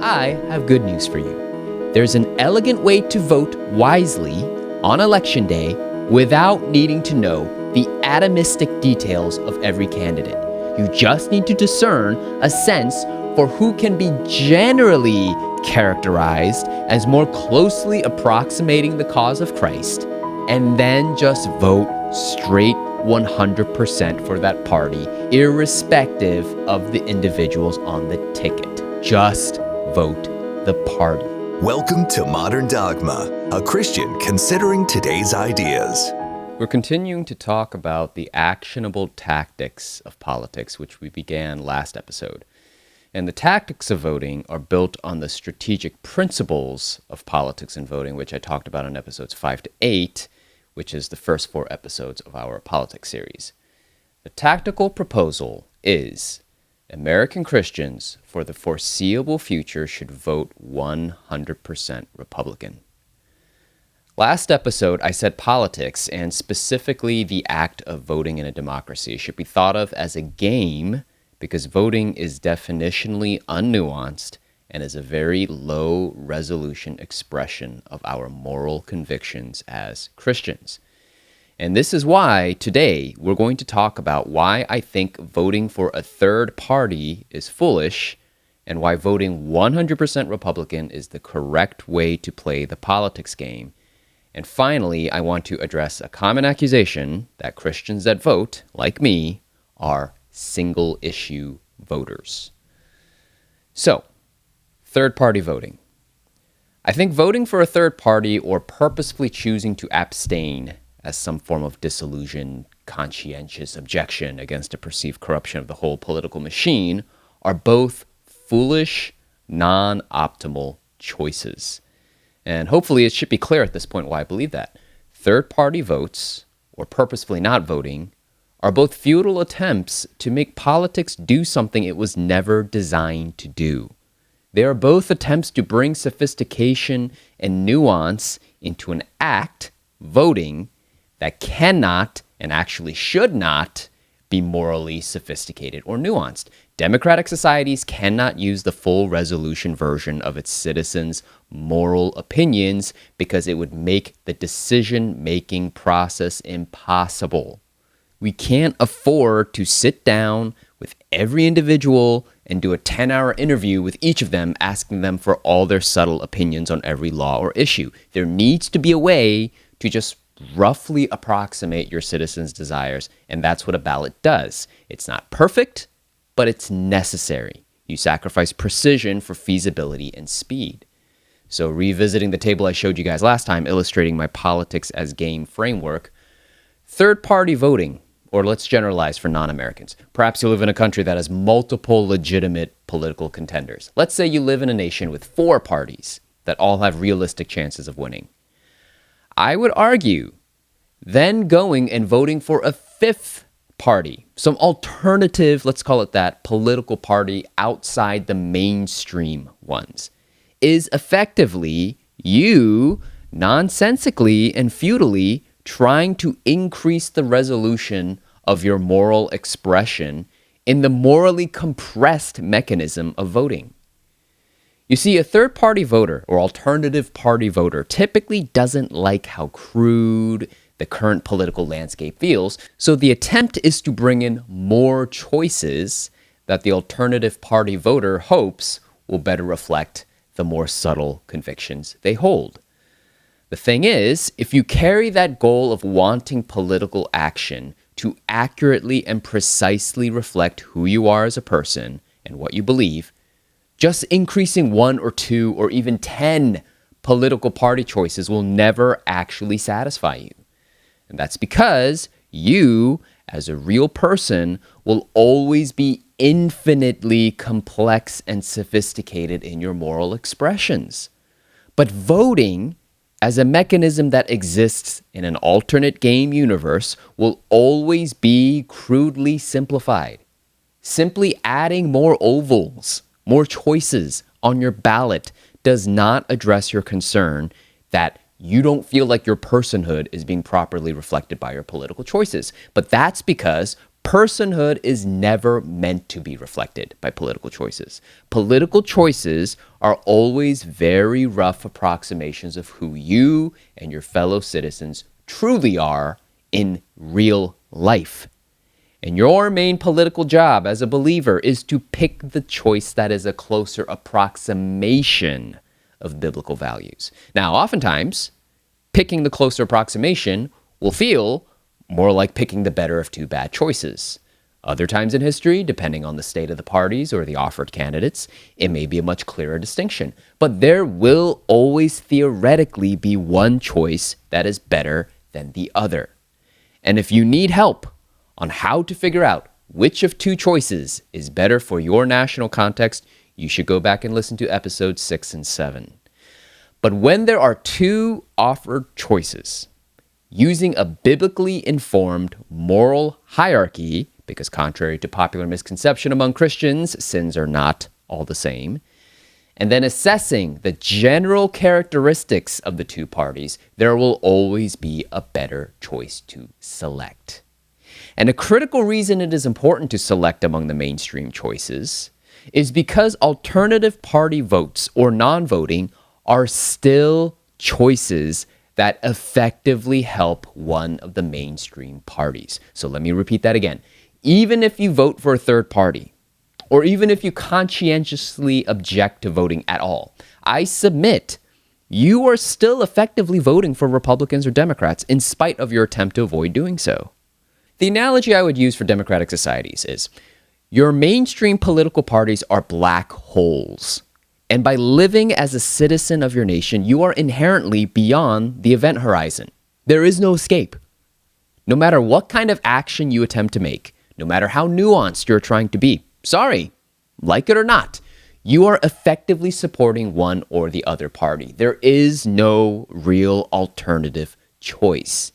I have good news for you. There's an elegant way to vote wisely on Election Day without needing to know the atomistic details of every candidate. You just need to discern a sense for who can be generally characterized as more closely approximating the cause of Christ, and then just vote straight 100% for that party, irrespective of the individuals on the ticket. Just vote the party. Welcome to Modern Dogma, a Christian considering today's ideas. We're continuing to talk about the actionable tactics of politics, which we began last episode. And the tactics of voting are built on the strategic principles of politics and voting, which I talked about in episodes 5 to 8, which is the first 4 episodes of our politics series. The tactical proposal is American Christians for the foreseeable future should vote 100% Republican. Last episode, I said politics, and specifically the act of voting in a democracy, should be thought of as a game because voting is definitionally unnuanced and is a very low-resolution expression of our moral convictions as Christians. And this is why today we're going to talk about why I think voting for a third party is foolish and why voting 100% Republican is the correct way to play the politics game. And finally, I want to address a common accusation that Christians that vote, like me, are single-issue voters. So, third-party voting. I think voting for a third party or purposefully choosing to abstain as some form of disillusioned, conscientious objection against a perceived corruption of the whole political machine are both foolish, non-optimal choices. And hopefully it should be clear at this point why I believe that. Third-party votes, or purposefully not voting, are both futile attempts to make politics do something it was never designed to do. They are both attempts to bring sophistication and nuance into an act, voting, that cannot, and actually should not, be morally sophisticated or nuanced. Democratic societies cannot use the full resolution version of its citizens' moral opinions because it would make the decision-making process impossible. We can't afford to sit down with every individual and do a 10-hour interview with each of them, asking them for all their subtle opinions on every law or issue. There needs to be a way to just roughly approximate your citizens' desires, and that's what a ballot does. It's not perfect, but it's necessary. You sacrifice precision for feasibility and speed. So revisiting the table I showed you guys last time, illustrating my politics as game framework, third-party voting, or let's generalize for non-Americans. Perhaps you live in a country that has multiple legitimate political contenders. Let's say you live in a nation with 4 parties that all have realistic chances of winning. I would argue then going and voting for a 5th party, some alternative, let's call it that, political party outside the mainstream ones, is effectively you nonsensically and futilely trying to increase the resolution of your moral expression in the morally compressed mechanism of voting. You see, a third-party voter or alternative party voter typically doesn't like how crude the current political landscape feels, so the attempt is to bring in more choices that the alternative party voter hopes will better reflect the more subtle convictions they hold. The thing is, if you carry that goal of wanting political action to accurately and precisely reflect who you are as a person and what you believe, just increasing 1 or 2 or even 10 political party choices will never actually satisfy you. And that's because you, as a real person, will always be infinitely complex and sophisticated in your moral expressions. But voting, as a mechanism that exists in an alternate game universe, will always be crudely simplified. Simply adding more ovals, more choices on your ballot does not address your concern that you don't feel like your personhood is being properly reflected by your political choices. But that's because Personhood is never meant to be reflected by political choices. Political choices are always very rough approximations of who you and your fellow citizens truly are in real life. And your main political job as a believer is to pick the choice that is a closer approximation of biblical values. Now, oftentimes, picking the closer approximation will feel more like picking the better of two bad choices. Other times in history, depending on the state of the parties or the offered candidates, it may be a much clearer distinction. But there will always theoretically be one choice that is better than the other. And if you need help on how to figure out which of two choices is better for your national context, you should go back and listen to episodes 6 and 7. But when there are two offered choices, using a biblically informed moral hierarchy, because contrary to popular misconception among Christians, sins are not all the same, and then assessing the general characteristics of the two parties, there will always be a better choice to select. And a critical reason it is important to select among the mainstream choices is because alternative party votes or non-voting are still choices that effectively help one of the mainstream parties. So let me repeat that again. Even if you vote for a third party, or even if you conscientiously object to voting at all, I submit you are still effectively voting for Republicans or Democrats in spite of your attempt to avoid doing so. The analogy I would use for democratic societies is your mainstream political parties are black holes. And by living as a citizen of your nation, you are inherently beyond the event horizon. There is no escape. No matter what kind of action you attempt to make, no matter how nuanced you're trying to be, sorry, like it or not, you are effectively supporting one or the other party. There is no real alternative choice.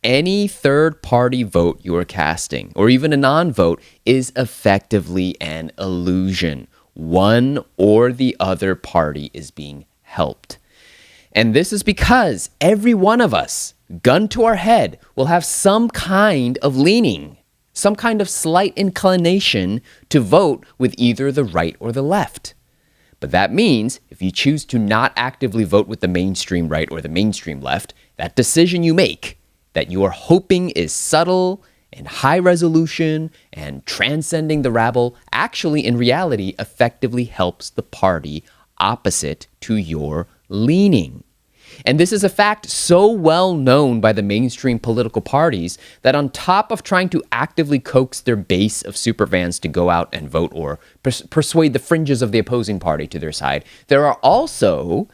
Any third-party vote you are casting, or even a non-vote, is effectively an illusion. One or the other party is being helped. And this is because every one of us, gun to our head, will have some kind of leaning, some kind of slight inclination to vote with either the right or the left. But that means if you choose to not actively vote with the mainstream right or the mainstream left, that decision you make that you are hoping is subtle and high resolution and transcending the rabble actually in reality effectively helps the party opposite to your leaning. And this is a fact so well known by the mainstream political parties that on top of trying to actively coax their base of superfans to go out and vote or persuade the fringes of the opposing party to their side, there are also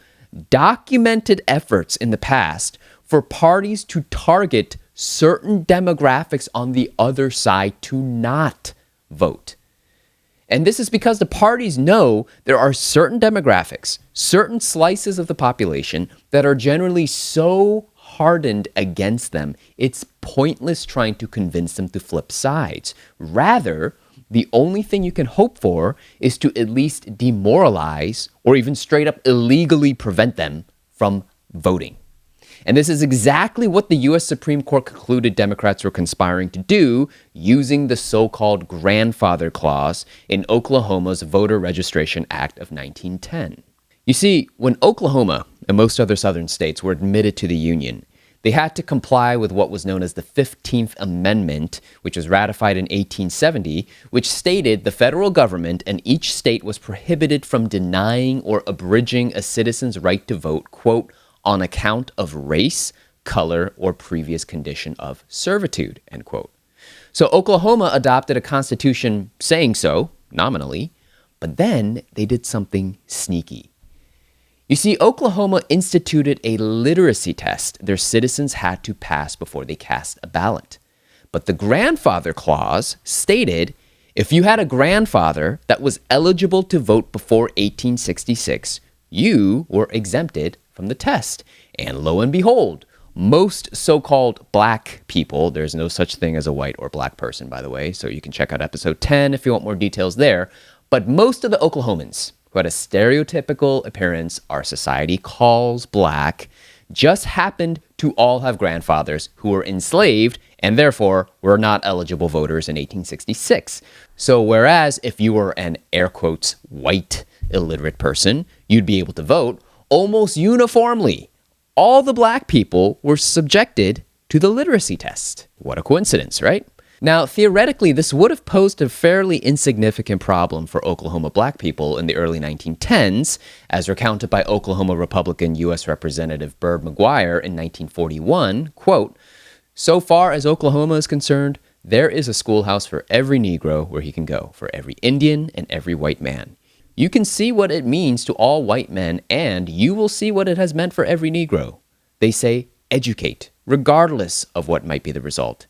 documented efforts in the past for parties to target certain demographics on the other side to not vote. And this is because the parties know there are certain demographics, certain slices of the population that are generally so hardened against them, it's pointless trying to convince them to flip sides. Rather, the only thing you can hope for is to at least demoralize or even straight up illegally prevent them from voting. And this is exactly what the U.S. Supreme Court concluded Democrats were conspiring to do using the so-called grandfather clause in Oklahoma's Voter Registration Act of 1910. You see, when Oklahoma and most other southern states were admitted to the Union, they had to comply with what was known as the 15th Amendment, which was ratified in 1870, which stated the federal government and each state was prohibited from denying or abridging a citizen's right to vote, quote, on account of race, color, or previous condition of servitude, end quote. So Oklahoma adopted a constitution saying so, nominally, but then they did something sneaky. You see, Oklahoma instituted a literacy test their citizens had to pass before they cast a ballot. But the grandfather clause stated if you had a grandfather that was eligible to vote before 1866, you were exempted from the test. And lo and behold, most so-called black people, there's no such thing as a white or black person, by the way, so you can check out episode 10 if you want more details there, but most of the Oklahomans who had a stereotypical appearance our society calls black just happened to all have grandfathers who were enslaved and therefore were not eligible voters in 1866. So whereas if you were an air quotes white illiterate person, you'd be able to vote, almost uniformly, all the black people were subjected to the literacy test. What a coincidence, right? Now, theoretically, this would have posed a fairly insignificant problem for Oklahoma black people in the early 1910s, as recounted by Oklahoma Republican U.S. Representative Bird McGuire in 1941, quote, "So far as Oklahoma is concerned, there is a schoolhouse for every Negro where he can go, for every Indian and every white man. You can see what it means to all white men, and you will see what it has meant for every Negro. They say, educate, regardless of what might be the result.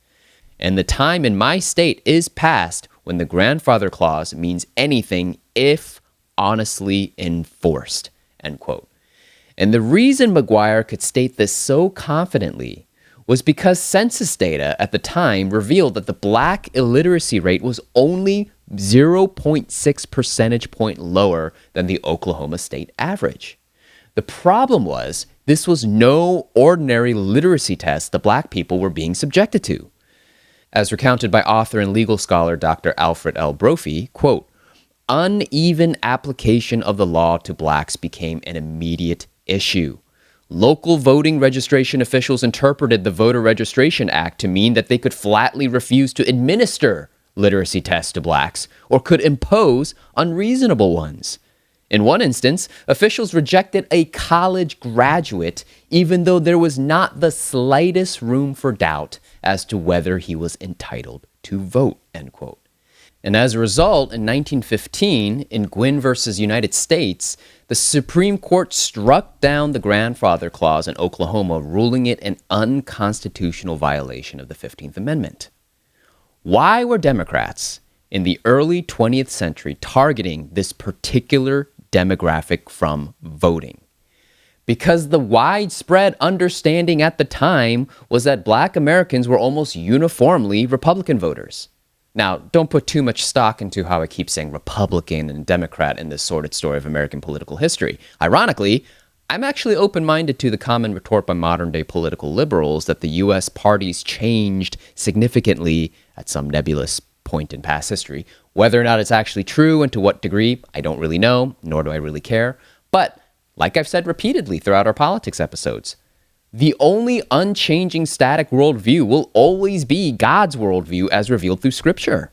And the time in my state is past when the grandfather clause means anything if honestly enforced," end quote. And the reason McGuire could state this so confidently was because census data at the time revealed that the black illiteracy rate was only 0.6 percentage point lower than the Oklahoma state average. The problem was this was no ordinary literacy test the black people were being subjected to. As recounted by author and legal scholar Dr. Alfred L. Brophy, quote, "Uneven application of the law to blacks became an immediate issue. Local voting registration officials interpreted the Voter Registration Act to mean that they could flatly refuse to administer literacy tests to blacks or could impose unreasonable ones. In one instance, officials rejected a college graduate even though there was not the slightest room for doubt as to whether he was entitled to vote," end quote. And as a result, in 1915, in Gwynn versus United States, the Supreme Court struck down the grandfather clause in Oklahoma, ruling it an unconstitutional violation of the 15th Amendment. Why were Democrats in the early 20th century targeting this particular demographic from voting? Because the widespread understanding at the time was that black Americans were almost uniformly Republican voters. Now, don't put too much stock into how I keep saying Republican and Democrat in this sordid story of American political history. Ironically, I'm actually open-minded to the common retort by modern-day political liberals that the U.S. parties changed significantly at some nebulous point in past history. Whether or not it's actually true and to what degree, I don't really know, nor do I really care. But like I've said repeatedly throughout our politics episodes, the only unchanging static worldview will always be God's worldview as revealed through Scripture.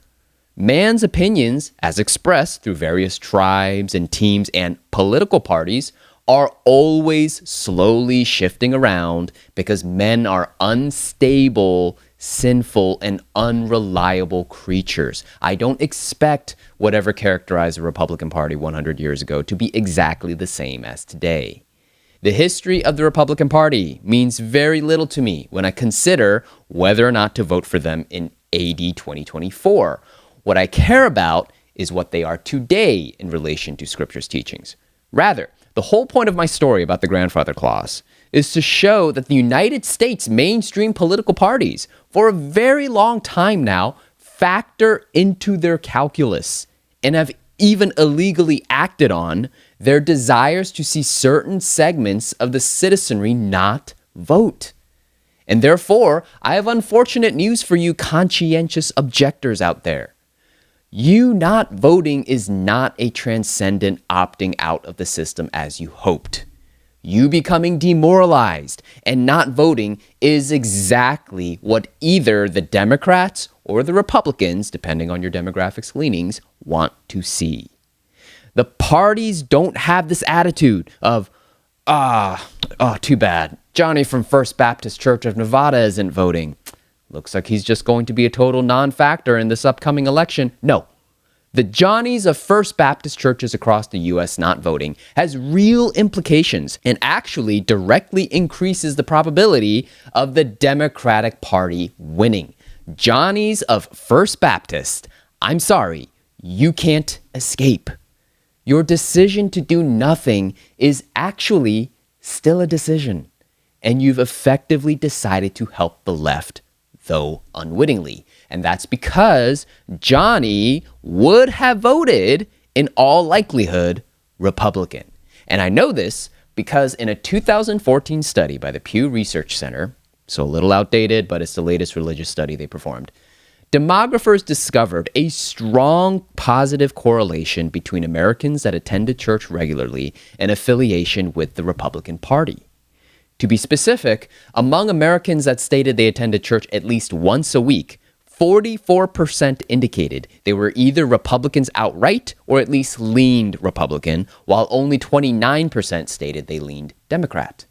Man's opinions, as expressed through various tribes and teams and political parties, are always slowly shifting around because men are unstable, sinful, and unreliable creatures. I don't expect whatever characterized the Republican Party 100 years ago to be exactly the same as today. The history of the Republican Party means very little to me when I consider whether or not to vote for them in AD 2024. What I care about is what they are today in relation to Scripture's teachings. Rather, the whole point of my story about the grandfather clause is to show that the United States mainstream political parties, for a very long time now, factor into their calculus and have even illegally acted on their desires to see certain segments of the citizenry not vote. And therefore, I have unfortunate news for you conscientious objectors out there. You not voting is not a transcendent opting out of the system as you hoped. You becoming demoralized and not voting is exactly what either the Democrats or the Republicans, depending on your demographics leanings, want to see. The parties don't have this attitude of, too bad. Johnny from First Baptist Church of Nevada isn't voting. Looks like he's just going to be a total non-factor in this upcoming election. No. The Johnnies of First Baptist churches across the U.S. not voting has real implications and actually directly increases the probability of the Democratic Party winning. Johnnies of First Baptist, I'm sorry, you can't escape. Your decision to do nothing is actually still a decision, and you've effectively decided to help the left, though unwittingly. And that's because Johnny would have voted, in all likelihood, Republican. And I know this because in a 2014 study by the Pew Research Center, so a little outdated, but it's the latest religious study they performed. Demographers discovered a strong positive correlation between Americans that attended church regularly and affiliation with the Republican Party. To be specific, among Americans that stated they attended church at least once a week, 44% indicated they were either Republicans outright or at least leaned Republican, while only 29% stated they leaned Democrat.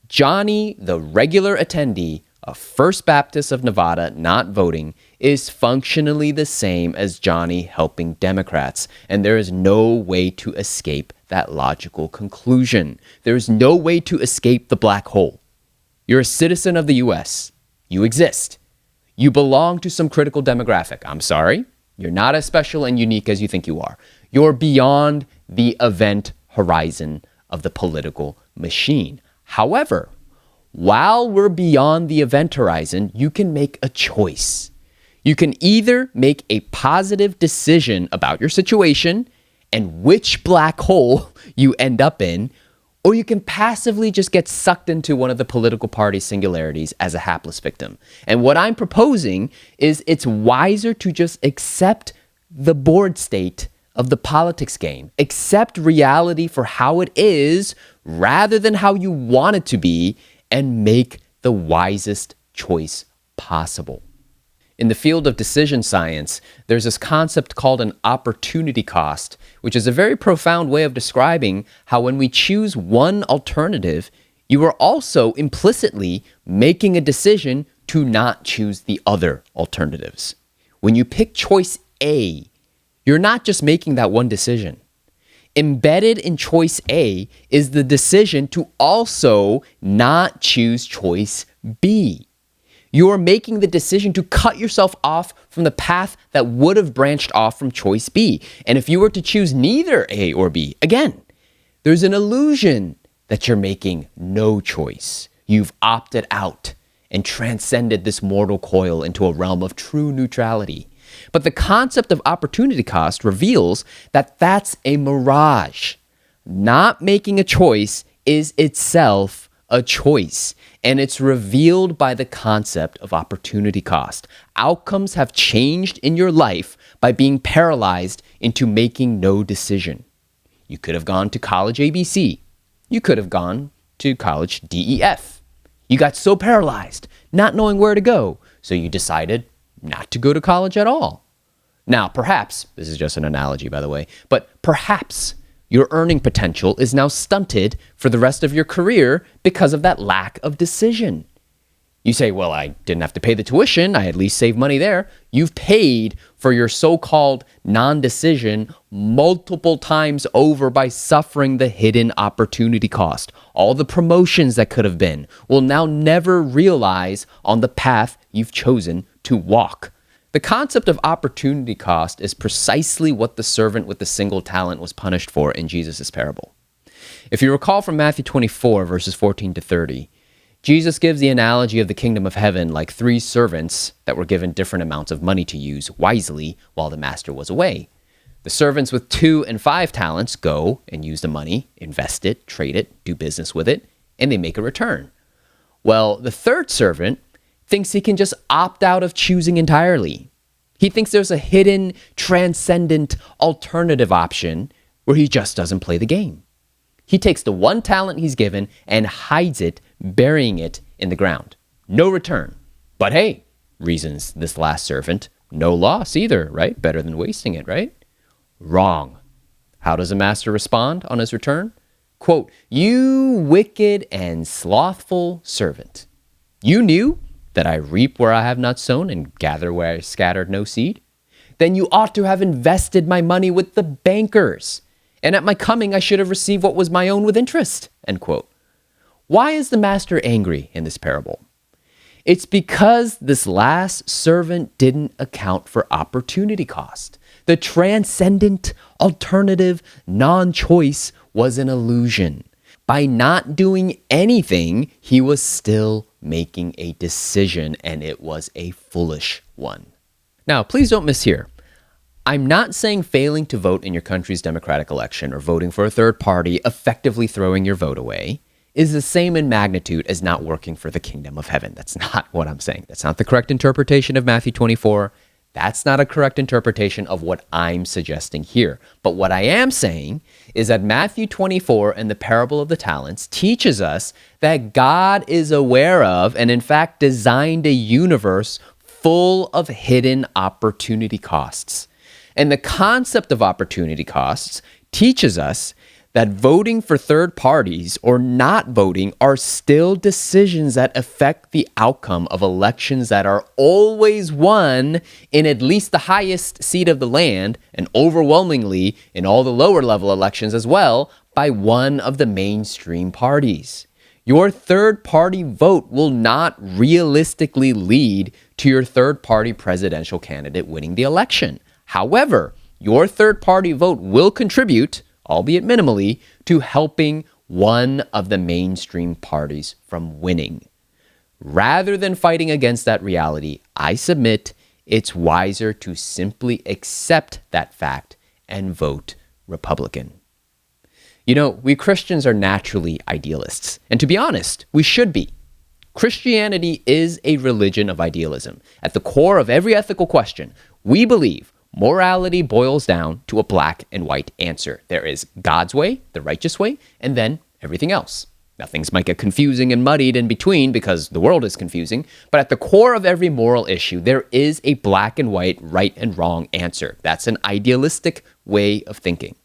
Johnny, the regular attendee, a First Baptist of Nevada not voting, is functionally the same as Johnny helping Democrats, and there is no way to escape that logical conclusion. There is no way to escape the black hole. You're a citizen of the U.S. You exist. You belong to some critical demographic. I'm sorry. You're not as special and unique as you think you are. You're beyond the event horizon of the political machine. However, while we're beyond the event horizon, you can make a choice. You can either make a positive decision about your situation and which black hole you end up in, or you can passively just get sucked into one of the political party's singularities as a hapless victim. And what I'm proposing is it's wiser to just accept the bored state of the politics game. Accept reality for how it is rather than how you want it to be, and make the wisest choice possible. In the field of decision science, there's this concept called an opportunity cost, which is a very profound way of describing how when we choose one alternative, you are also implicitly making a decision to not choose the other alternatives. When you pick choice A, you're not just making that one decision. Embedded in choice A is the decision to also not choose choice B. You're making the decision to cut yourself off from the path that would have branched off from choice B. And if you were to choose neither A or B, again, there's an illusion that you're making no choice. You've opted out and transcended this mortal coil into a realm of true neutrality. But the concept of opportunity cost reveals that that's a mirage. Not making a choice is itself a choice, and it's revealed by the concept of opportunity cost. Outcomes have changed in your life by being paralyzed into making no decision. You could have gone to college ABC. You could have gone to college DEF. You got so paralyzed, not knowing where to go, so you decided not to go to college at all. Now, perhaps, this is just an analogy, by the way, but perhaps your earning potential is now stunted for the rest of your career because of that lack of decision. You say, well, I didn't have to pay the tuition. I at least saved money there. You've paid for your so-called non-decision multiple times over by suffering the hidden opportunity cost. All the promotions that could have been will now never realize on the path you've chosen to walk. The concept of opportunity cost is precisely what the servant with the single talent was punished for in Jesus' parable. If you recall from Matthew 24, verses 14 to 30, Jesus gives the analogy of the kingdom of heaven like three servants that were given different amounts of money to use wisely while the master was away. The servants with 2 and 5 talents go and use the money, invest it, trade it, do business with it, and they make a return. Well, the third servant thinks he can just opt out of choosing entirely. He thinks there's a hidden, transcendent alternative option where he just doesn't play the game. He takes the 1 talent he's given and hides it, burying it in the ground. No return. But hey, reasons this last servant, no loss either, right? Better than wasting it, right? Wrong. How does the master respond on his return? Quote, "You wicked and slothful servant. You knew that I reap where I have not sown and gather where I scattered no seed? Then you ought to have invested my money with the bankers, and at my coming I should have received what was my own with interest." End quote. Why is the master angry in this parable? It's because this last servant didn't account for opportunity cost. The transcendent, alternative, non-choice was an illusion. By not doing anything, he was still making a decision, and it was a foolish one. Now, please don't mishear. I'm not saying failing to vote in your country's democratic election or voting for a third party, effectively throwing your vote away, is the same in magnitude as not working for the kingdom of heaven. That's not what I'm saying. That's not the correct interpretation of Matthew 24. That's not a correct interpretation of what I'm suggesting here. But what I am saying is that Matthew 24 and the parable of the talents teaches us that God is aware of and in fact designed a universe full of hidden opportunity costs. And the concept of opportunity costs teaches us that voting for third parties or not voting are still decisions that affect the outcome of elections that are always won in at least the highest seat of the land, and overwhelmingly in all the lower level elections as well, by one of the mainstream parties. Your third party vote will not realistically lead to your third party presidential candidate winning the election. However, your third party vote will contribute, albeit minimally, to helping one of the mainstream parties from winning. Rather than fighting against that reality, I submit it's wiser to simply accept that fact and vote Republican. You know, we Christians are naturally idealists, and to be honest, we should be. Christianity is a religion of idealism. At the core of every ethical question, we believe morality boils down to a black and white answer. There is God's way, the righteous way, and then everything else. Now, things might get confusing and muddied in between because the world is confusing, but at the core of every moral issue, there is a black and white, right and wrong answer. That's an idealistic way of thinking.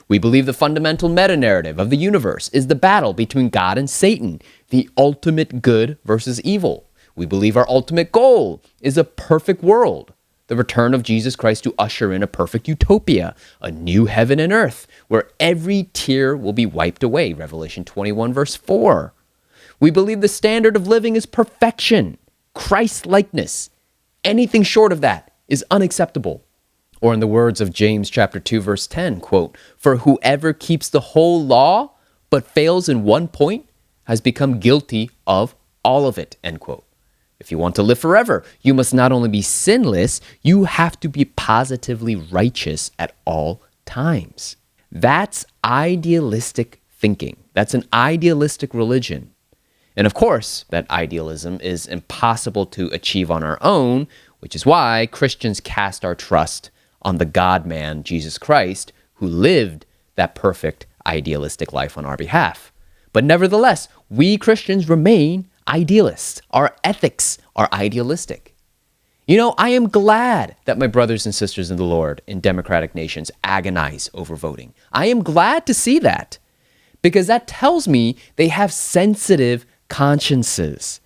We believe the fundamental meta-narrative of the universe is the battle between God and Satan, the ultimate good versus evil. We believe our ultimate goal is a perfect world, the return of Jesus Christ to usher in a perfect utopia, a new heaven and earth, where every tear will be wiped away, Revelation 21, verse 4. We believe the standard of living is perfection, Christ-likeness. Anything short of that is unacceptable. Or in the words of James chapter 2, verse 10, quote, "For whoever keeps the whole law but fails in one point has become guilty of all of it," end quote. If you want to live forever, you must not only be sinless, you have to be positively righteous at all times. That's idealistic thinking. That's an idealistic religion. And of course, that idealism is impossible to achieve on our own, which is why Christians cast our trust on the God-man, Jesus Christ, who lived that perfect idealistic life on our behalf. But nevertheless, we Christians remain idealists. Our ethics are idealistic. You know, I am glad that my brothers and sisters in the Lord in democratic nations agonize over voting. I am glad to see that, because that tells me they have sensitive consciences.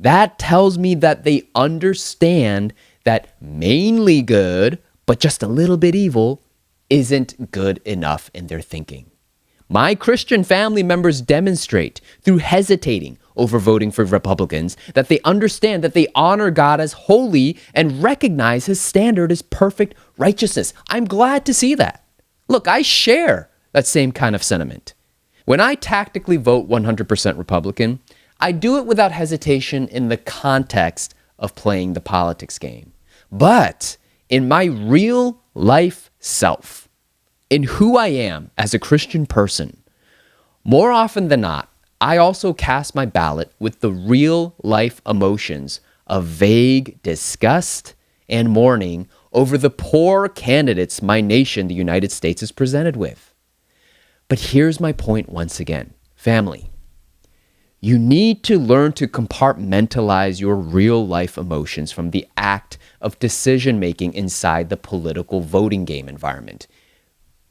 That tells me that they understand that mainly good, but just a little bit evil, isn't good enough in their thinking. My Christian family members demonstrate through hesitating over voting for Republicans that they understand that they honor God as holy and recognize his standard as perfect righteousness. I'm glad to see that. Look, I share that same kind of sentiment. When I tactically vote 100% Republican, I do it without hesitation in the context of playing the politics game. But in my real life self, in who I am as a Christian person, more often than not, I also cast my ballot with the real life emotions of vague disgust and mourning over the poor candidates my nation, the United States, is presented with. But here's my point once again, family. You need to learn to compartmentalize your real life emotions from the act of decision making inside the political voting game environment.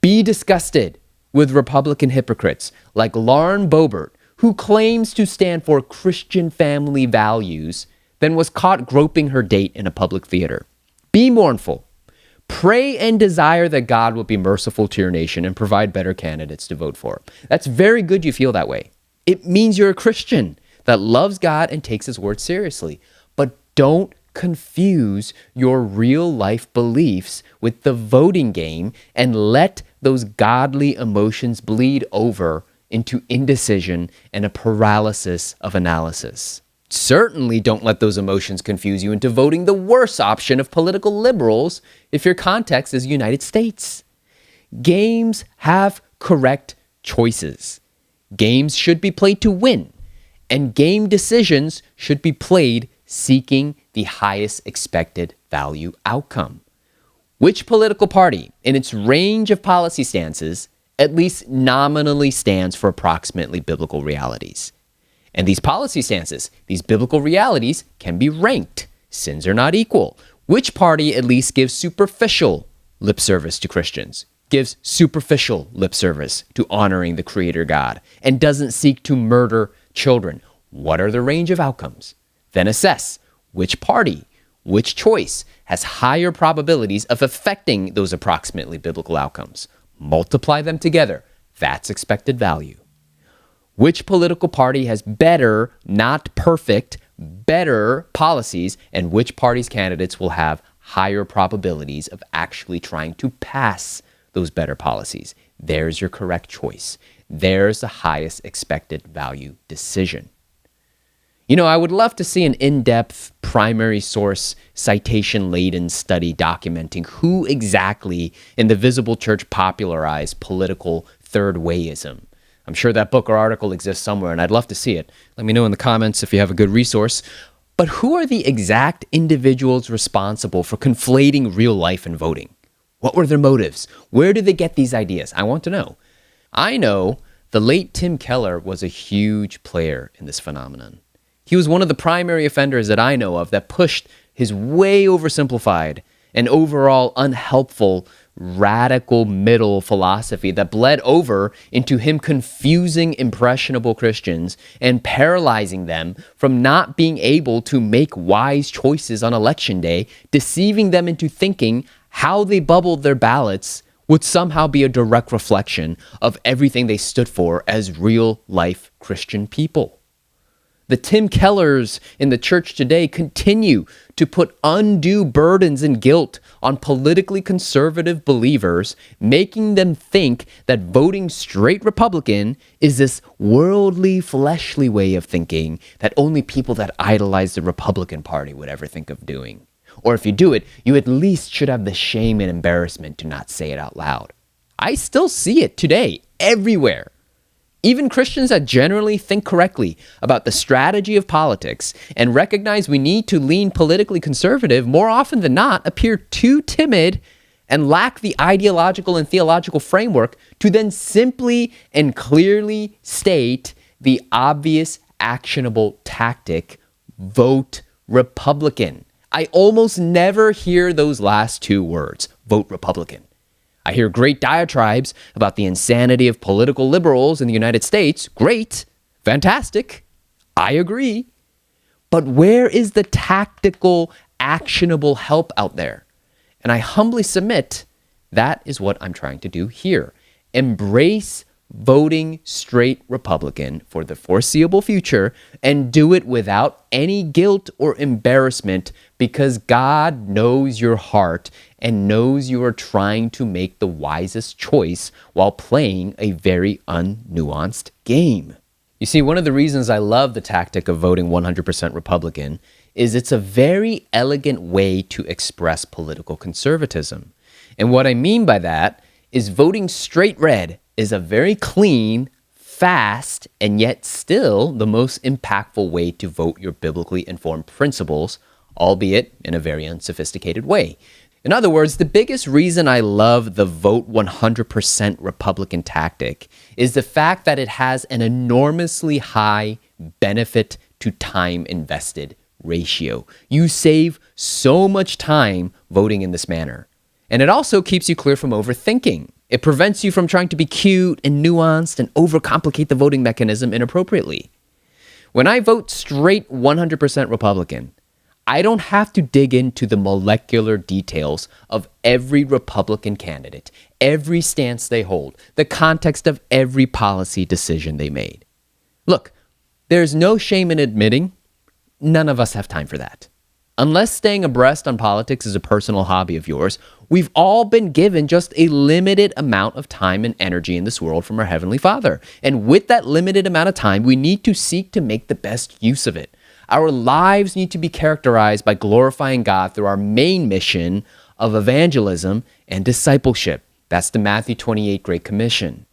Be disgusted with Republican hypocrites like Lauren Boebert, who claims to stand for Christian family values, then was caught groping her date in a public theater. Be mournful. Pray and desire that God will be merciful to your nation and provide better candidates to vote for. That's very good you feel that way. It means you're a Christian that loves God and takes his word seriously. But don't confuse your real life beliefs with the voting game and let those godly emotions bleed over into indecision and a paralysis of analysis. Certainly don't let those emotions confuse you into voting the worst option of political liberals if your context is United States. Games have correct choices. Games should be played to win, and game decisions should be played seeking the highest expected value outcome. Which political party, in its range of policy stances, at least nominally stands for approximately biblical realities? And these policy stances, these biblical realities, can be ranked. Sins are not equal. Which party at least gives superficial lip service to Christians, gives superficial lip service to honoring the Creator God, and doesn't seek to murder children? What are the range of outcomes? Then assess which party, which choice has higher probabilities of affecting those approximately biblical outcomes. Multiply them together. That's expected value. Which political party has better, not perfect, better policies, and which party's candidates will have higher probabilities of actually trying to pass those better policies? There's your correct choice. There's the highest expected value decision. You know, I would love to see an in-depth, primary source, citation-laden study documenting who exactly in the visible church popularized political thirdwayism. I'm sure that book or article exists somewhere, and I'd love to see it. Let me know in the comments if you have a good resource. But who are the exact individuals responsible for conflating real life and voting? What were their motives? Where did they get these ideas? I want to know. I know the late Tim Keller was a huge player in this phenomenon. He was one of the primary offenders that I know of that pushed his way oversimplified and overall unhelpful radical middle philosophy that bled over into him confusing impressionable Christians and paralyzing them from not being able to make wise choices on election day, deceiving them into thinking how they bubbled their ballots would somehow be a direct reflection of everything they stood for as real life Christian people. The Tim Kellers in the church today continue to put undue burdens and guilt on politically conservative believers, making them think that voting straight Republican is this worldly, fleshly way of thinking that only people that idolize the Republican Party would ever think of doing. Or if you do it, you at least should have the shame and embarrassment to not say it out loud. I still see it today, everywhere. Even Christians that generally think correctly about the strategy of politics and recognize we need to lean politically conservative more often than not appear too timid and lack the ideological and theological framework to then simply and clearly state the obvious actionable tactic: vote Republican. I almost never hear those last two words, vote Republican. I hear great diatribes about the insanity of political liberals in the United States. Great. Fantastic. I agree. But where is the tactical, actionable help out there? And I humbly submit that is what I'm trying to do here. Embrace voting straight Republican for the foreseeable future and do it without any guilt or embarrassment, because God knows your heart and knows you are trying to make the wisest choice while playing a very unnuanced game. You see, one of the reasons I love the tactic of voting 100% Republican is it's a very elegant way to express political conservatism. And what I mean by that is voting straight red is a very clean, fast, and yet still the most impactful way to vote your biblically informed principles, albeit in a very unsophisticated way. In other words, the biggest reason I love the vote 100% Republican tactic is the fact that it has an enormously high benefit to time invested ratio. You save so much time voting in this manner. And it also keeps you clear from overthinking. It prevents you from trying to be cute and nuanced and overcomplicate the voting mechanism inappropriately. When I vote straight 100% Republican, I don't have to dig into the molecular details of every Republican candidate, every stance they hold, the context of every policy decision they made. Look, there's no shame in admitting none of us have time for that. Unless staying abreast on politics is a personal hobby of yours, we've all been given just a limited amount of time and energy in this world from our Heavenly Father. And with that limited amount of time, we need to seek to make the best use of it. Our lives need to be characterized by glorifying God through our main mission of evangelism and discipleship. That's the Matthew 28 Great Commission.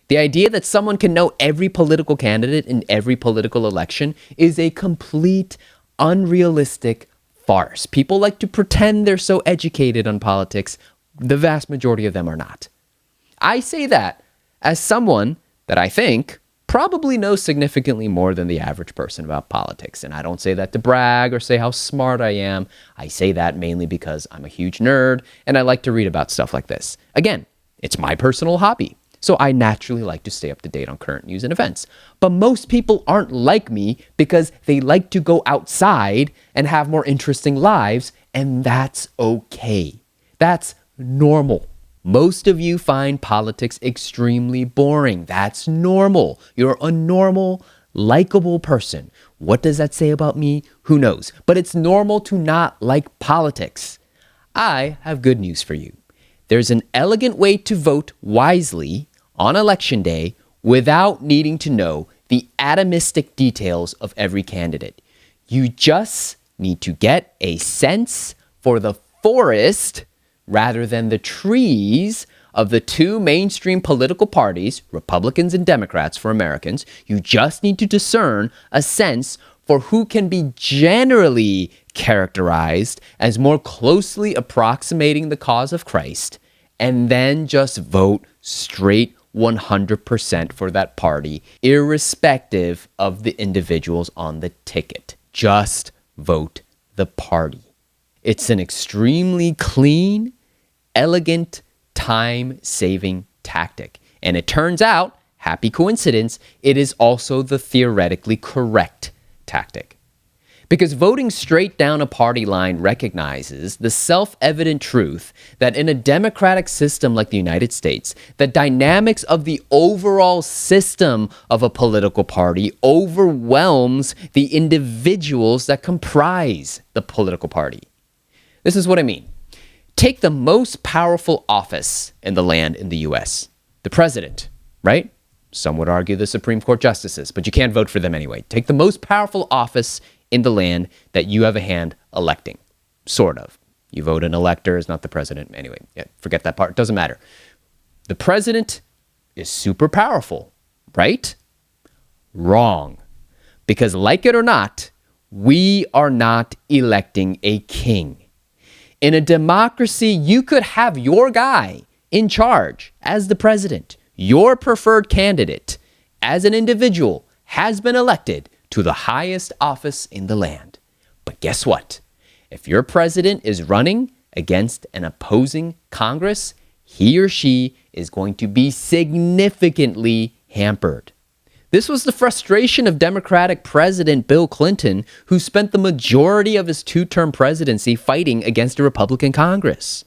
The idea that someone can know every political candidate in every political election is a complete unrealistic farce. People like to pretend they're so educated on politics. The vast majority of them are not. I say that as someone that I think probably knows significantly more than the average person about politics. And I don't say that to brag or say how smart I am. I say that mainly because I'm a huge nerd and I like to read about stuff like this. Again, it's my personal hobby. So I naturally like to stay up to date on current news and events. But most people aren't like me because they like to go outside and have more interesting lives, and that's okay. That's normal. Most of you find politics extremely boring. That's normal. You're a normal, likable person. What does that say about me? Who knows? But it's normal to not like politics. I have good news for you. There's an elegant way to vote wisely on election day without needing to know the atomistic details of every candidate. You just need to get a sense for the forest rather than the trees of the two mainstream political parties, Republicans and Democrats for Americans. You just need to discern a sense for who can be generally characterized as more closely approximating the cause of Christ, and then just vote straight 100% for that party, irrespective of the individuals on the ticket. Just vote the party. It's an extremely clean, elegant, time-saving tactic. And it turns out, happy coincidence, it is also the theoretically correct tactic. Because voting straight down a party line recognizes the self-evident truth that in a democratic system like the United States, the dynamics of the overall system of a political party overwhelms the individuals that comprise the political party. This is what I mean. Take the most powerful office in the land in the US, the president, right? Some would argue the Supreme Court justices, but you can't vote for them anyway. Take the most powerful office in the land that you have a hand electing. Sort of. You vote an elector is not the president. Anyway, yeah, forget that part. Doesn't matter. The president is super powerful, right? Wrong. Because like it or not, we are not electing a king. In a democracy, you could have your guy in charge as the president. Your preferred candidate as an individual has been elected to the highest office in the land. But guess what? If your president is running against an opposing Congress, he or she is going to be significantly hampered. This was the frustration of Democratic President Bill Clinton, who spent the majority of his two-term presidency fighting against a Republican Congress.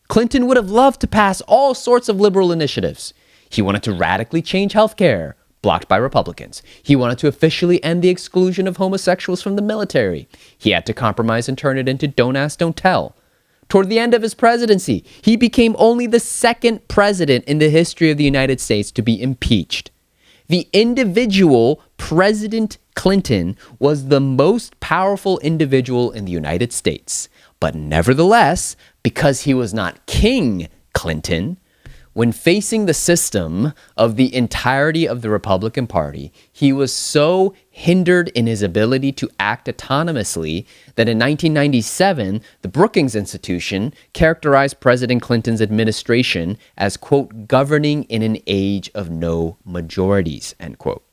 Clinton would have loved to pass all sorts of liberal initiatives. He wanted to radically change healthcare, blocked by Republicans. He wanted to officially end the exclusion of homosexuals from the military. He had to compromise and turn it into don't ask, don't tell. Toward the end of his presidency, he became only the second president in the history of the United States to be impeached. The individual, President Clinton, was the most powerful individual in the United States. But nevertheless, because he was not King Clinton, when facing the system of the entirety of the Republican Party, he was so hindered in his ability to act autonomously that in 1997, the Brookings Institution characterized President Clinton's administration as, quote, governing in an age of no majorities, end quote.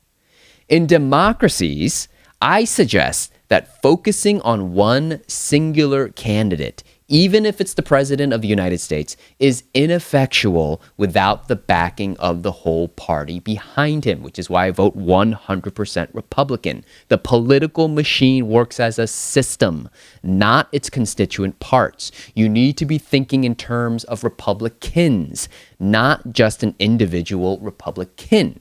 In democracies, I suggest that focusing on one singular candidate, even if it's the president of the United States, is ineffectual without the backing of the whole party behind him, which is why I vote 100% Republican. The political machine works as a system, not its constituent parts. You need to be thinking in terms of Republicans, not just an individual Republican.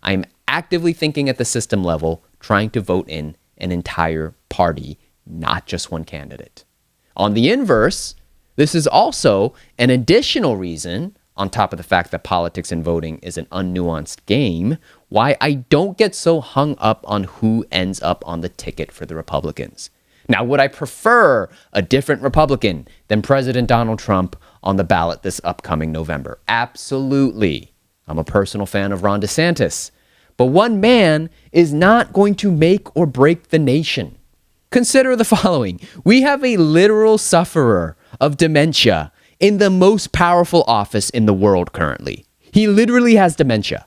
I'm actively thinking at the system level, trying to vote in an entire party, not just one candidate. On the inverse, this is also an additional reason, on top of the fact that politics and voting is an unnuanced game, why I don't get so hung up on who ends up on the ticket for the Republicans. Now, would I prefer a different Republican than President Donald Trump on the ballot this upcoming November? Absolutely. I'm a personal fan of Ron DeSantis. But one man is not going to make or break the nation. Consider the following. We have a literal sufferer of dementia in the most powerful office in the world currently. He literally has dementia.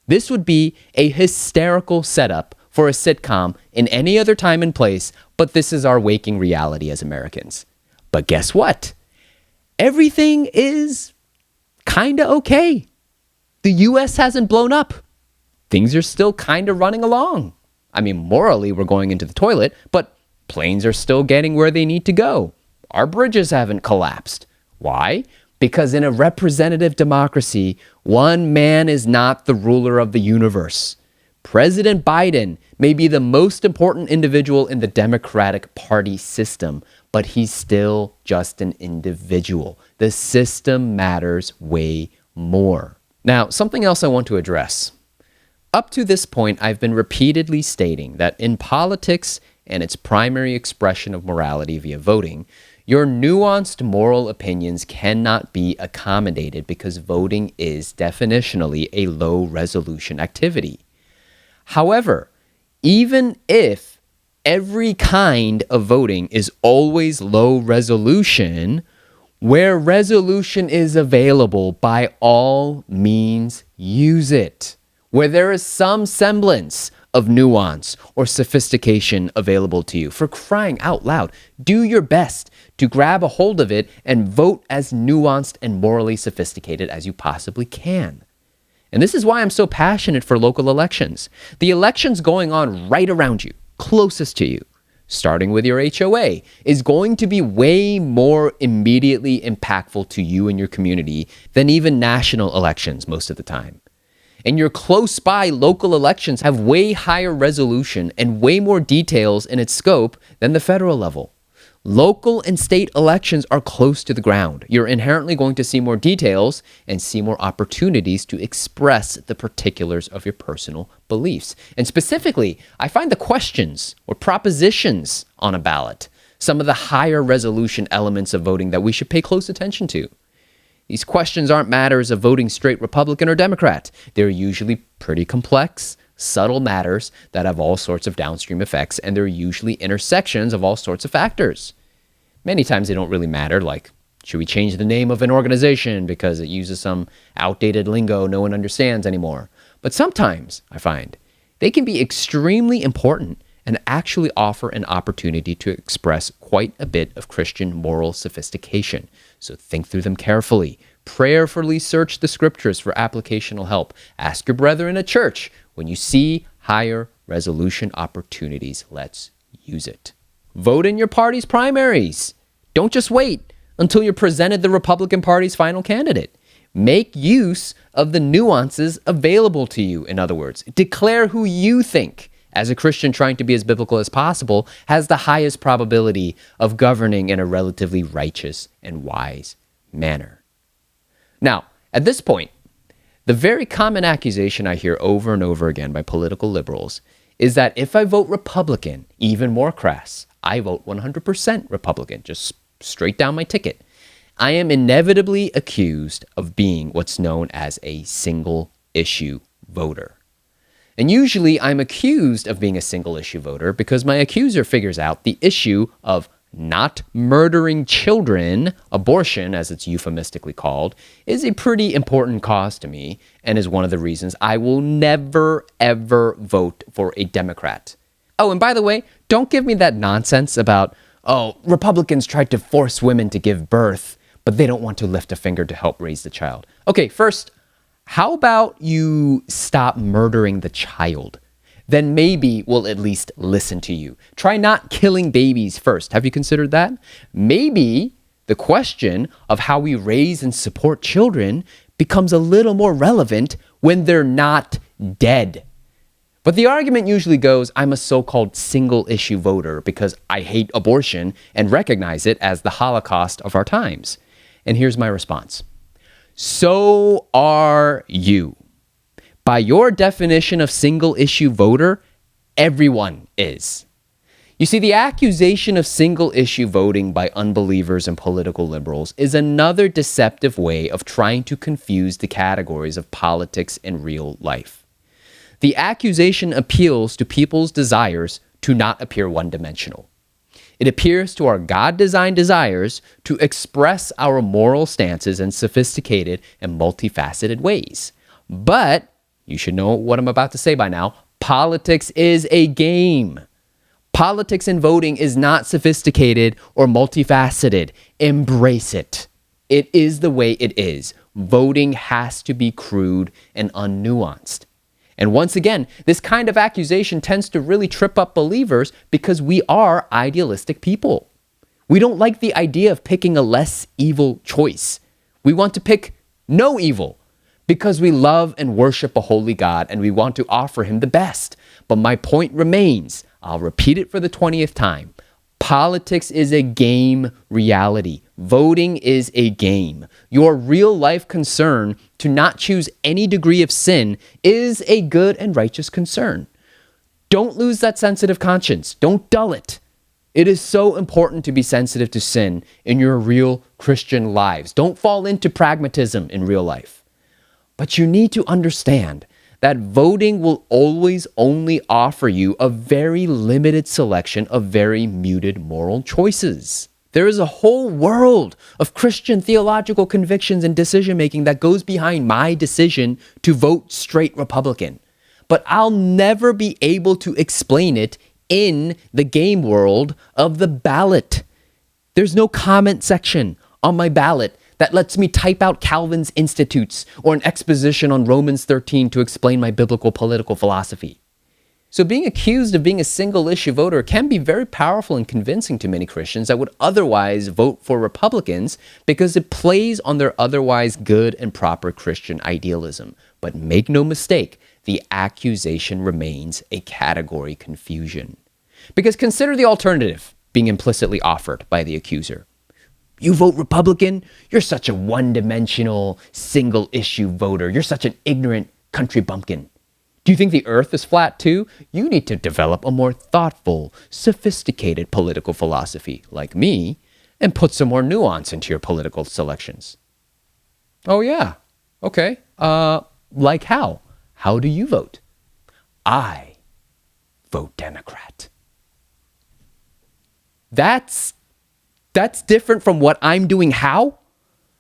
This would be a hysterical setup for a sitcom in any other time and place, but this is our waking reality as Americans. But guess what? Everything is kind of okay. The U.S. hasn't blown up. Things are still kind of running along. I mean, morally, we're going into the toilet, but planes are still getting where they need to go. Our bridges haven't collapsed. Why? Because in a representative democracy, one man is not the ruler of the universe. President Biden may be the most important individual in the Democratic Party system, but he's still just an individual. The system matters way more. Now, something else I want to address. Up to this point, I've been repeatedly stating that in politics and its primary expression of morality via voting, your nuanced moral opinions cannot be accommodated because voting is definitionally a low-resolution activity. However, even if every kind of voting is always low resolution, where resolution is available, by all means, use it. Where there is some semblance of nuance or sophistication available to you, for crying out loud, do your best to grab a hold of it and vote as nuanced and morally sophisticated as you possibly can. And this is why I'm so passionate for local elections. The elections going on right around you, closest to you, starting with your HOA, is going to be way more immediately impactful to you and your community than even national elections most of the time. And your close by local elections have way higher resolution and way more details in its scope than the federal level. Local and state elections are close to the ground. You're inherently going to see more details and see more opportunities to express the particulars of your personal beliefs. And specifically, I find the questions or propositions on a ballot some of the higher resolution elements of voting that we should pay close attention to. These questions aren't matters of voting straight Republican or Democrat. They're usually pretty complex, subtle matters that have all sorts of downstream effects, and they're usually intersections of all sorts of factors. Many times they don't really matter, like, should we change the name of an organization because it uses some outdated lingo no one understands anymore? But sometimes, I find, they can be extremely important and actually offer an opportunity to express quite a bit of Christian moral sophistication. So think through them carefully. Prayerfully search the scriptures for applicational help. Ask your brethren at church. When you see higher resolution opportunities, let's use it. Vote in your party's primaries. Don't just wait until you're presented the Republican Party's final candidate. Make use of the nuances available to you, in other words. Declare who you think, as a Christian trying to be as biblical as possible, has the highest probability of governing in a relatively righteous and wise manner. Now, at this point, the very common accusation I hear over and over again by political liberals is that if I vote Republican, even more crass, I vote 100% Republican, just straight down my ticket, I am inevitably accused of being what's known as a single-issue voter. And usually I'm accused of being a single-issue voter because my accuser figures out the issue of not murdering children, abortion as it's euphemistically called, is a pretty important cause to me and is one of the reasons I will never, ever vote for a Democrat. Oh, and by the way, don't give me that nonsense about, oh, Republicans tried to force women to give birth, but they don't want to lift a finger to help raise the child. Okay, first, how about you stop murdering the child? Then maybe we'll at least listen to you. Try not killing babies first. Have you considered that? Maybe the question of how we raise and support children becomes a little more relevant when they're not dead. But the argument usually goes, I'm a so-called single-issue voter because I hate abortion and recognize it as the Holocaust of our times. And here's my response. So are you. By your definition of single-issue voter, everyone is. You see, the accusation of single-issue voting by unbelievers and political liberals is another deceptive way of trying to confuse the categories of politics and real life. The accusation appeals to people's desires to not appear one-dimensional. It appeals to our God-designed desires to express our moral stances in sophisticated and multifaceted ways. But, you should know what I'm about to say by now, politics is a game. Politics and voting is not sophisticated or multifaceted. Embrace it. It is the way it is. Voting has to be crude and unnuanced. And once again, this kind of accusation tends to really trip up believers because we are idealistic people. We don't like the idea of picking a less evil choice. We want to pick no evil because we love and worship a holy God and we want to offer him the best. But my point remains, I'll repeat it for the 20th time. Politics is a game reality. Voting is a game. Your real life concern to not choose any degree of sin is a good and righteous concern. Don't lose that sensitive conscience. Don't dull it. It is so important to be sensitive to sin in your real Christian lives. Don't fall into pragmatism in real life. But you need to understand that voting will always only offer you a very limited selection of very muted moral choices. There is a whole world of Christian theological convictions and decision-making that goes behind my decision to vote straight Republican. But I'll never be able to explain it in the game world of the ballot. There's no comment section on my ballot that lets me type out Calvin's Institutes or an exposition on Romans 13 to explain my biblical political philosophy. So being accused of being a single-issue voter can be very powerful and convincing to many Christians that would otherwise vote for Republicans because it plays on their otherwise good and proper Christian idealism. But make no mistake, the accusation remains a category confusion. Because consider the alternative being implicitly offered by the accuser. You vote Republican? You're such a one-dimensional, single-issue voter. You're such an ignorant country bumpkin. Do you think the earth is flat too? You need to develop a more thoughtful, sophisticated political philosophy like me and put some more nuance into your political selections. Oh yeah, okay. Like how? How do you vote? I vote Democrat. That's different from what I'm doing. How?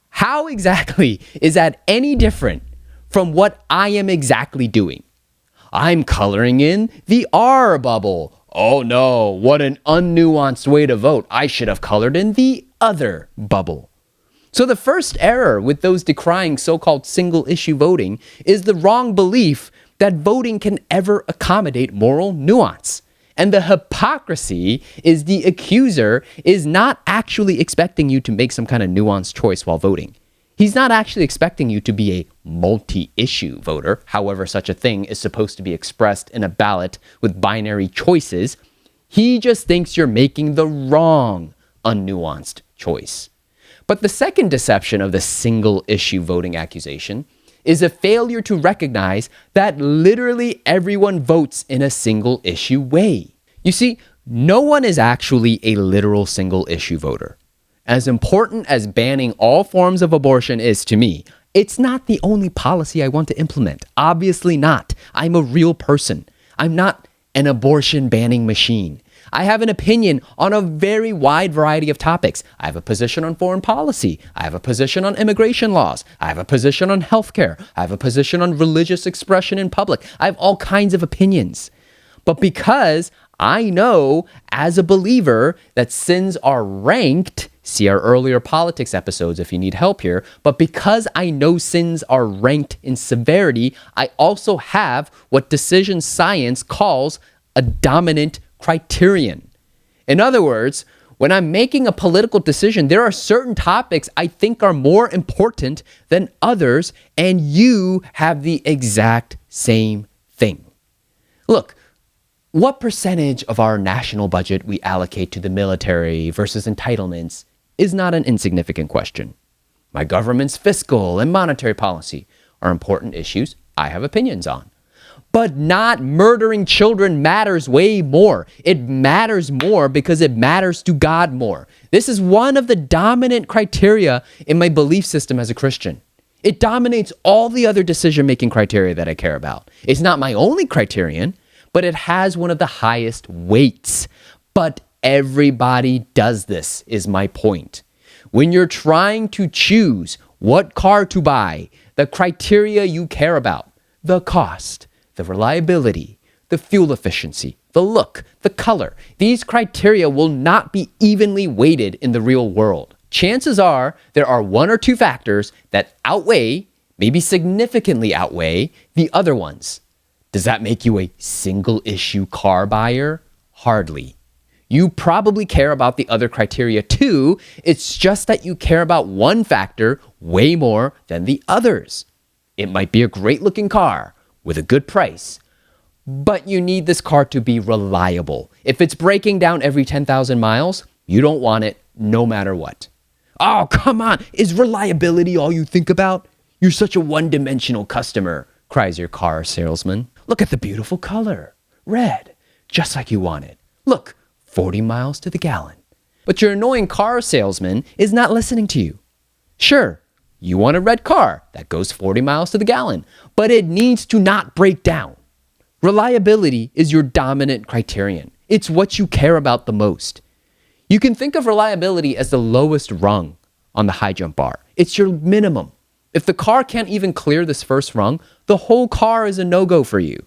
How exactly is that any different from what I am exactly doing? I'm coloring in the R bubble. Oh no, what an unnuanced way to vote. I should have colored in the other bubble. So the first error with those decrying so-called single-issue voting is the wrong belief that voting can ever accommodate moral nuance. And the hypocrisy is the accuser is not actually expecting you to make some kind of nuanced choice while voting. He's not actually expecting you to be a multi-issue voter, however such a thing is supposed to be expressed in a ballot with binary choices. He just thinks you're making the wrong unnuanced choice. But the second deception of the single-issue voting accusation is a failure to recognize that literally everyone votes in a single-issue way. You see, no one is actually a literal single-issue voter. As important as banning all forms of abortion is to me, it's not the only policy I want to implement. Obviously not. I'm a real person. I'm not an abortion banning machine. I have an opinion on a very wide variety of topics. I have a position on foreign policy. I have a position on immigration laws. I have a position on healthcare. I have a position on religious expression in public. I have all kinds of opinions. But because I know as a believer that sins are ranked, see our earlier politics episodes if you need help here, but because I know sins are ranked in severity, I also have what decision science calls a dominant criterion. In other words, when I'm making a political decision, there are certain topics I think are more important than others, and you have the exact same thing. Look, what percentage of our national budget we allocate to the military versus entitlements is not an insignificant question. My government's fiscal and monetary policy are important issues I have opinions on. But not murdering children matters way more. It matters more because it matters to God more. This is one of the dominant criteria in my belief system as a Christian. It dominates all the other decision-making criteria that I care about. It's not my only criterion, but it has one of the highest weights. But everybody does this, is my point. When you're trying to choose what car to buy, the criteria you care about, the cost, the reliability, the fuel efficiency, the look, the color, these criteria will not be evenly weighted in the real world. Chances are there are one or two factors that outweigh, maybe significantly outweigh, the other ones. Does that make you a single-issue car buyer? Hardly. You probably care about the other criteria too. It's just that you care about one factor way more than the others. It might be a great-looking car with a good price, but you need this car to be reliable. If it's breaking down every 10,000 miles, you don't want it no matter what. Oh, come on. Is reliability all you think about? You're such a one-dimensional customer, cries your car salesman. Look at the beautiful color. Red, just like you wanted. Look, 40 miles to the gallon. But your annoying car salesman is not listening to you. Sure, you want a red car that goes 40 miles to the gallon, but it needs to not break down. Reliability is your dominant criterion. It's what you care about the most. You can think of reliability as the lowest rung on the high jump bar. It's your minimum. If the car can't even clear this first rung, the whole car is a no-go for you.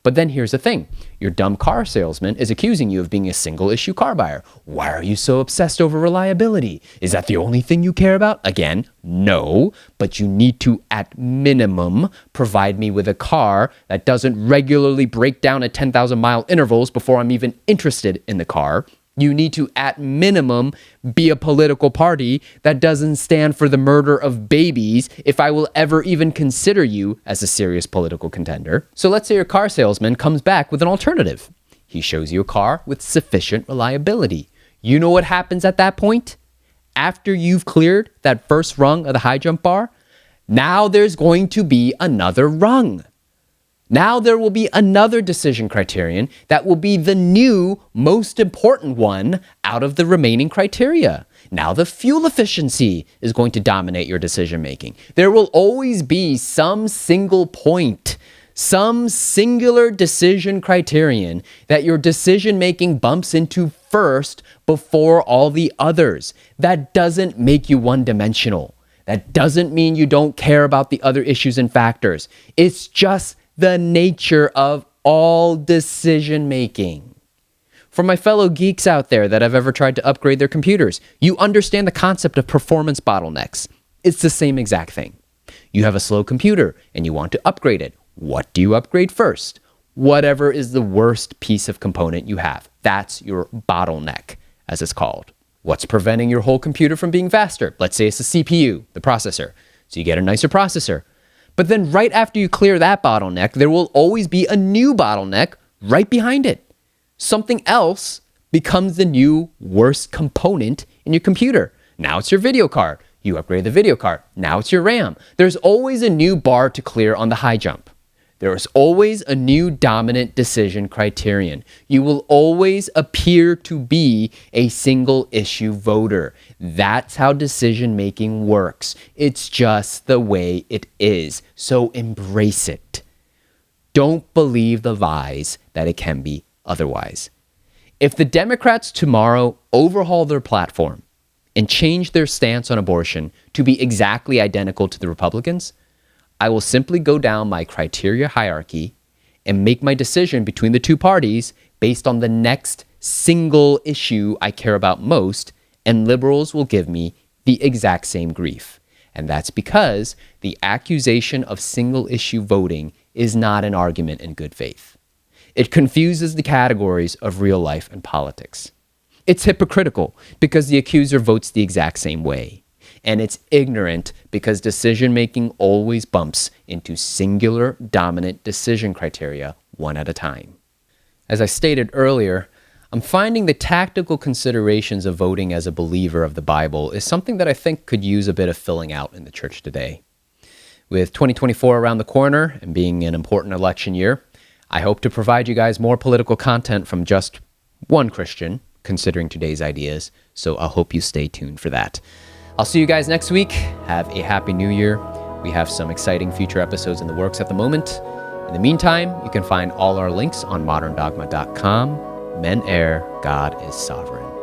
But then here's the thing. Your dumb car salesman is accusing you of being a single-issue car buyer. Why are you so obsessed over reliability? Is that the only thing you care about? Again, no. But you need to, at minimum, provide me with a car that doesn't regularly break down at 10,000-mile intervals before I'm even interested in the car. You need to, at minimum, be a political party that doesn't stand for the murder of babies if I will ever even consider you as a serious political contender. So let's say your car salesman comes back with an alternative. He shows you a car with sufficient reliability. You know what happens at that point? After you've cleared that first rung of the high jump bar, now there's going to be another rung. Now there will be another decision criterion that will be the new, most important one out of the remaining criteria. Now the fuel efficiency is going to dominate your decision making. There will always be some single point, some singular decision criterion that your decision making bumps into first before all the others. That doesn't make you one-dimensional. That doesn't mean you don't care about the other issues and factors. It's just the nature of all decision making. For my fellow geeks out there that have ever tried to upgrade their computers, you understand the concept of performance bottlenecks. It's the same exact thing. You have a slow computer and you want to upgrade it. What do you upgrade first? Whatever is the worst piece of component you have. That's your bottleneck, as it's called. What's preventing your whole computer from being faster? Let's say it's the CPU, the processor. So you get a nicer processor. But then right after you clear that bottleneck, there will always be a new bottleneck right behind it. Something else becomes the new worst component in your computer. Now it's your video card. You upgrade the video card. Now it's your RAM. There's always a new bar to clear on the high jump. There is always a new dominant decision criterion. You will always appear to be a single issue voter. That's how decision making works. It's just the way it is. So embrace it. Don't believe the lies that it can be otherwise. If the Democrats tomorrow overhaul their platform and change their stance on abortion to be exactly identical to the Republicans, I will simply go down my criteria hierarchy and make my decision between the two parties based on the next single issue I care about most, and liberals will give me the exact same grief. And that's because the accusation of single-issue voting is not an argument in good faith. It confuses the categories of real life and politics. It's hypocritical because the accuser votes the exact same way. And it's ignorant because decision-making always bumps into singular dominant decision criteria one at a time. As I stated earlier, I'm finding the tactical considerations of voting as a believer of the Bible is something that I think could use a bit of filling out in the church today. With 2024 around the corner and being an important election year, I hope to provide you guys more political content from just one Christian, considering today's ideas, so I hope you stay tuned for that. I'll see you guys next week. Have a happy new year. We have some exciting future episodes in the works at the moment. In the meantime, you can find all our links on moderndogma.com. Men err, God is sovereign.